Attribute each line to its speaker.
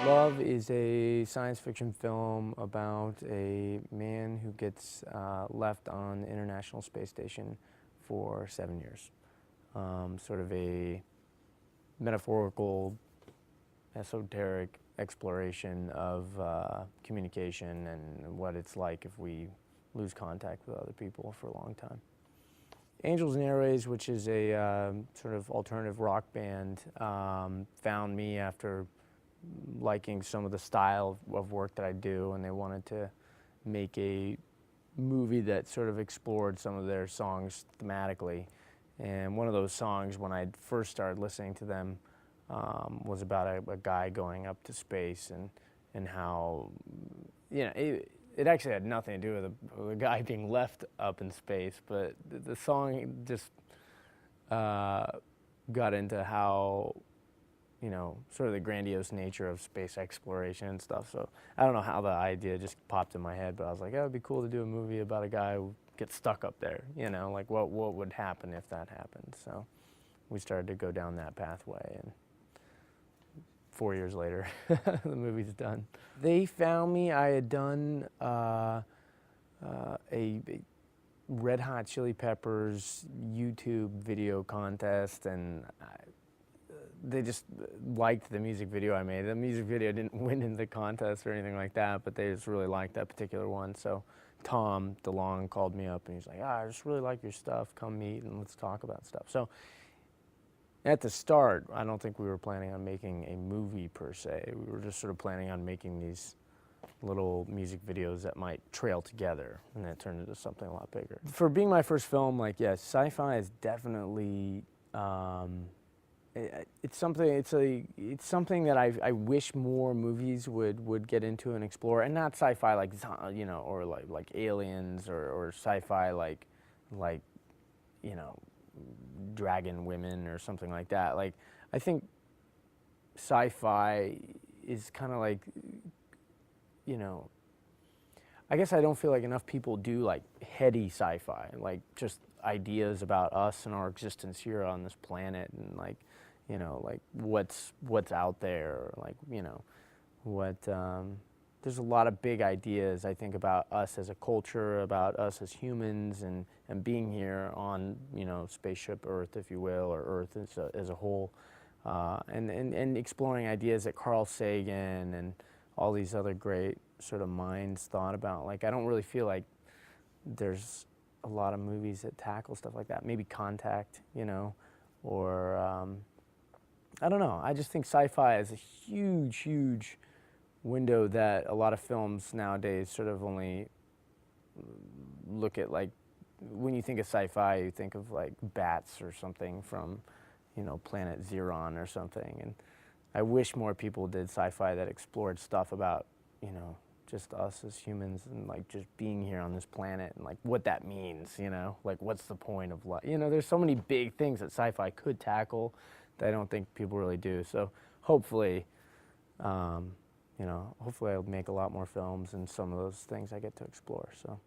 Speaker 1: Love is a science fiction film about a man who gets left on the International Space Station for 7 years. Sort of a metaphorical, esoteric exploration of communication and what it's like if we lose contact with other people for a long time. Angels and Airways, which is a sort of alternative rock band, found me after liking some of the style of work that I do, and they wanted to make a movie that sort of explored some of their songs thematically. And one of those songs, when I first started listening to them, was about a guy going up to space and how, you know, it actually had nothing to do with the guy being left up in space, but the song just got into how, you know, sort of the grandiose nature of space exploration and stuff. So I don't know how the idea just popped in my head, but I was like, oh, it'd be cool to do a movie about a guy who gets stuck up there, you know, like what would happen if that happened. So we started to go down that pathway, and 4 years later, the movie's done. They found me. I had done a Red Hot Chili Peppers YouTube video contest, and they just liked the music video I made. The music video didn't win in the contest or anything like that, but they just really liked that particular one. So Tom DeLong called me up and he's like, I just really like your stuff. Come meet and let's talk about stuff. So at the start, I don't think we were planning on making a movie per se. We were just sort of planning on making these little music videos that might trail together, and that turned into something a lot bigger. For being my first film, like, yeah, sci-fi is definitely, it's something that I wish more movies would get into and explore, and not sci-fi like, you know, or like aliens, or sci-fi like you know, dragon women or something like that. Like, I think sci-fi is kind of like, you know, I guess I don't feel like enough people do like heady sci-fi, like just ideas about us and our existence here on this planet, and like, you know, like what's out there, or like, you know, there's a lot of big ideas, I think, about us as a culture, about us as humans, and being here on, you know, spaceship Earth, if you will, or Earth as a whole, and exploring ideas that Carl Sagan and all these other great sort of minds thought about. Like, I don't really feel like there's a lot of movies that tackle stuff like that. Maybe Contact, you know, or I don't know. I just think sci-fi is a huge, huge window that a lot of films nowadays sort of only look at. Like, when you think of sci-fi, you think of like bats or something from, you know, Planet Xeron or something. And I wish more people did sci-fi that explored stuff about, you know, just us as humans, and like just being here on this planet, and like what that means, you know, like what's the point of life? You know, there's so many big things that sci-fi could tackle that I don't think people really do. So hopefully, you know, hopefully I'll make a lot more films, and some of those things I get to explore. So.